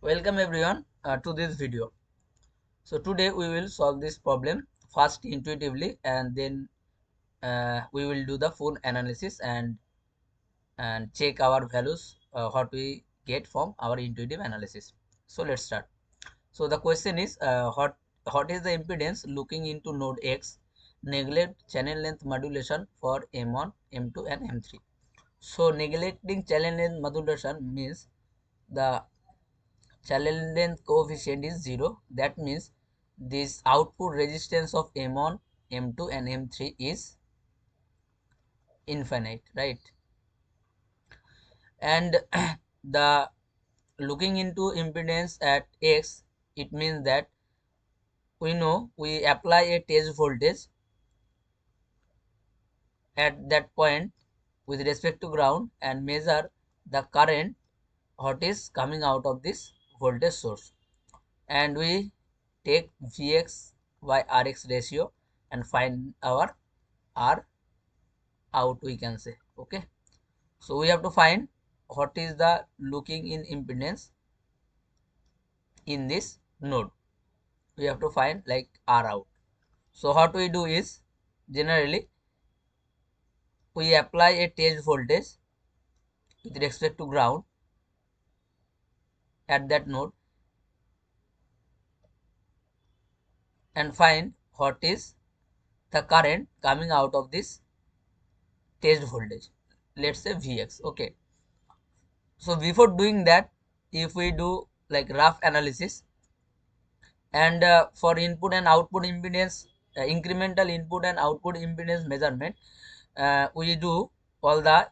Welcome everyone to this video. So today we will solve this problem first intuitively, and then we will do the full analysis and check our values what we get from our intuitive analysis. So let's start. So the question is what is the impedance looking into node X, neglect channel length modulation for M1, M2 and M3. So neglecting channel length modulation means the channel length coefficient is 0. That means this output resistance of M1, M2 and M3 is infinite, right? And the looking into impedance at X, it means that we know we apply a test voltage at that point with respect to ground and measure the current what is coming out of this voltage source, and we take Vx by Rx ratio and find our R out, we can say. Okay, so we have to find what is the looking in impedance in this node. We have to find like R out. So what we do is, generally we apply a test voltage with respect to ground at that node and find what is the current coming out of this test voltage, let's say Vx. Okay, so before doing that, if we do like rough analysis, and for input and output impedance, incremental input and output impedance measurement, we do all the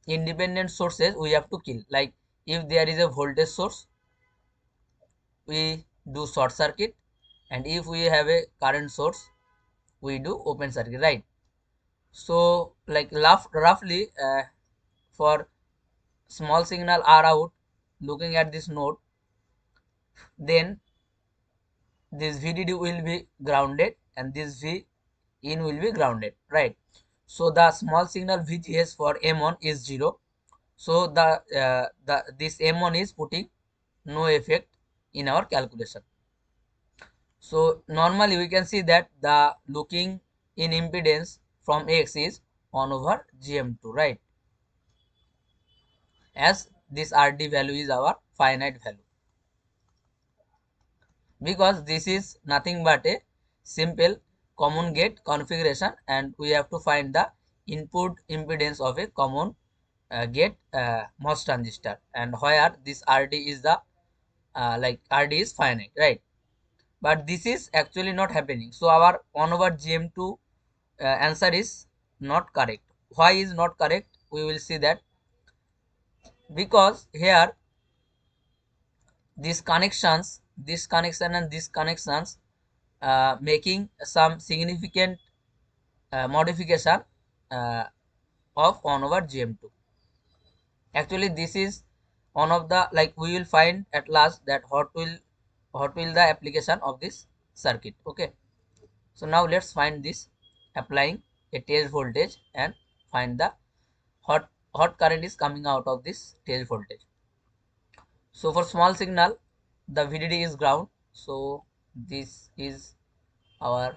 independent sources we have to kill. Like if there is a voltage source, we do short circuit, and if we have a current source, we do open circuit, right? So like roughly for small signal R out, looking at this node, then this VDD will be grounded and this V in will be grounded, right? So the small signal VGS for M1 is 0. So the this M1 is putting no effect in our calculation. So normally we can see that the looking in impedance from X is 1 over GM2, right? As this RD value is our finite value, because this is nothing but a simple common gate configuration, and we have to find the input impedance of a common gate MOS transistor, and where this RD is the like RD is finite, right? But this is actually not happening, so our 1 over GM2 answer is not correct. Why is not correct? We will see that because here these connections, this connection and these connections making some significant modification uh, of 1 over GM2. Actually this is one of the, like we will find at last that what will the application of this circuit. Okay, so now let's find this, applying a test voltage and find the hot current is coming out of this test voltage. So for small signal, the VDD is ground, so this is our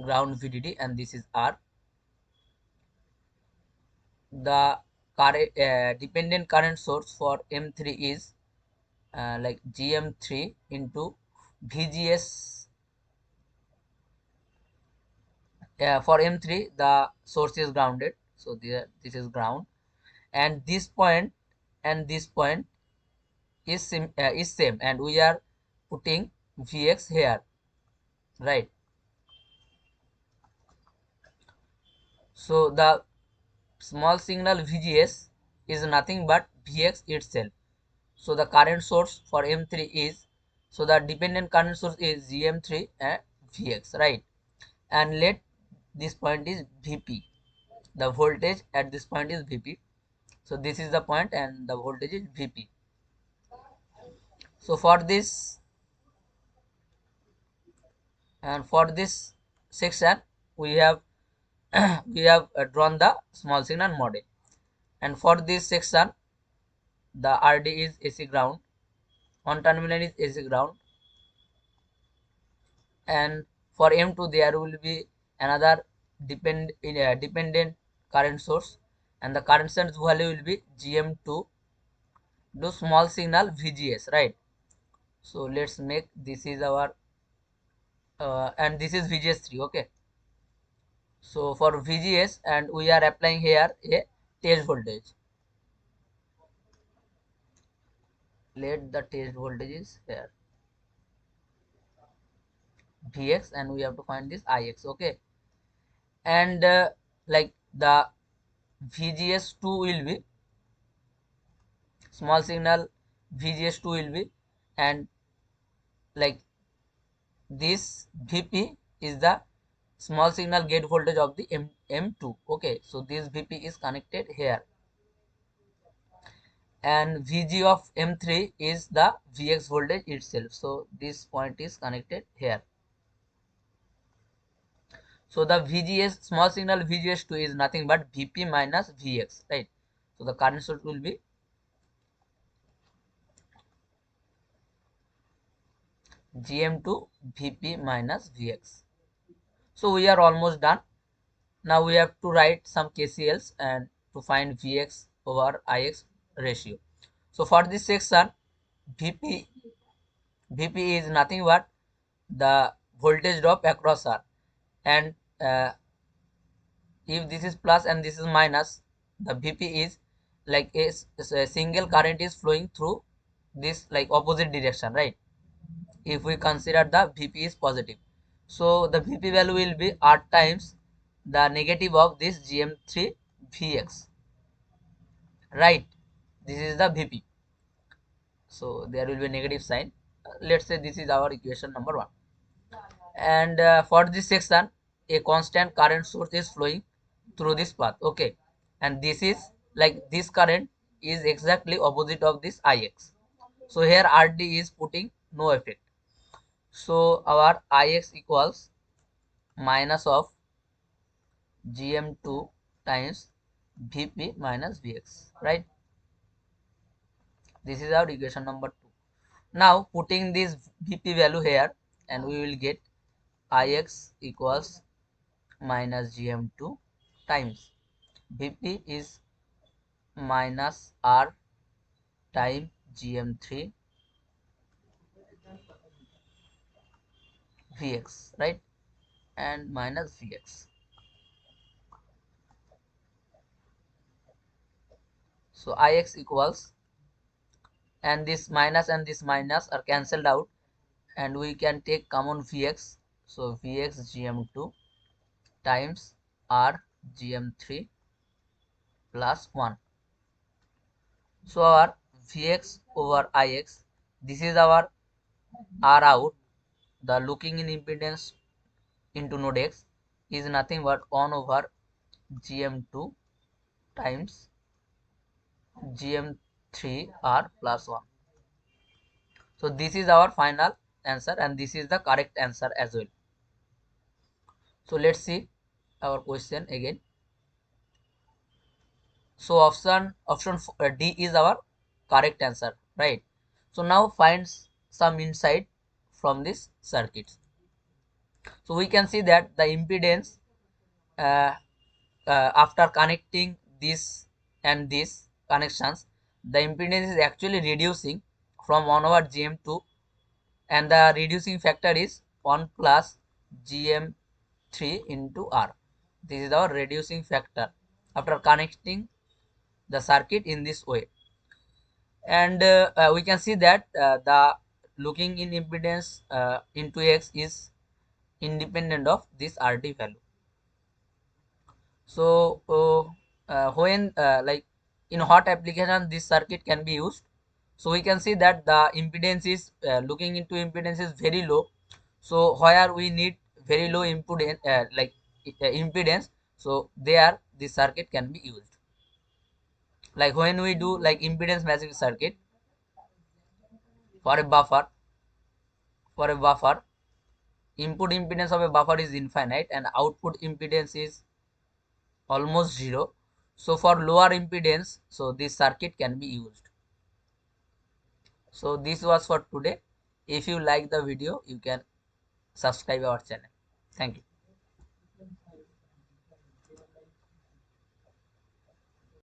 ground VDD and this is R. The current, dependent current source for M3 is like GM3 into VGS. For M3 the source is grounded, so this is ground, and this point and this point is same, and we are putting Vx here, right? So the small signal VGS is nothing but Vx itself. So the current source for M3 is, so the dependent current source is GM3 and Vx, right? And let this point is Vp. The voltage at this point is Vp. So this is the point and the voltage is Vp. So for this and for this section we have we have drawn the small signal model, and for this section the RD is AC ground, on terminal is AC ground, and for M2 there will be another dependent current source, and the current source value will be GM2 do small signal VGS, right? So let's make this is our and this is VGS3, okay? So for VGS, and we are applying here a test voltage. Let the test voltage is here Vx, and we have to find this Ix, okay? And like the VGS2 will be small signal, VGS2 will be, and like this Vp is the small signal gate voltage of the M2, okay? So this Vp is connected here, and Vg of M3 is the Vx voltage itself, so this point is connected here. So the VGS small signal VGS2 is nothing but Vp minus Vx, right? So the current source will be GM2 Vp minus Vx. So we are almost done. Now we have to write some KCLs and to find Vx over Ix ratio. So for this section, Vp is nothing but the voltage drop across R, and if this is plus and this is minus, the Vp is like a single current is flowing through this like opposite direction, right? If we consider the Vp is positive, so the Vp value will be R times the negative of this GM3 Vx, right? This is the Vp, so there will be a negative sign. Let's say this is our equation number 1, and for this section a constant current source is flowing through this path, okay? And this is like this current is exactly opposite of this Ix, so here RD is putting no effect, so our Ix equals minus of GM2 times Vp minus Vx, right? This is our equation number 2. Now putting this Vp value here, and we will get Ix equals minus GM2 times Vp is minus R times GM3 Vx, right? And minus Vx. So Ix equals, and this minus are cancelled out, and we can take common Vx. So Vx GM2 times R GM3 plus 1. So our Vx over Ix, this is our R out, the looking in impedance into node X, is nothing but 1 over GM2 times GM3 R plus 1. So this is our final answer, and this is the correct answer as well. So let's see our question again. So option D is our correct answer, right? So now find some insight from this circuit. So we can see that the impedance uh, after connecting this and this connections, the impedance is actually reducing from 1 over GM2, and the reducing factor is 1 plus GM3 into R. This is our reducing factor after connecting the circuit in this way. And we can see that the looking in impedance into X is independent of this RD value. So when like in hot application this circuit can be used, so we can see that the impedance is looking into impedance is very low, so where we need very low impedance impedance, so there this circuit can be used. Like when we do like impedance matching circuit for a buffer, input impedance of a buffer is infinite and output impedance is almost zero. So for lower impedance, so this circuit can be used. So this was for today. If you like the video, you can subscribe our channel. Thank you.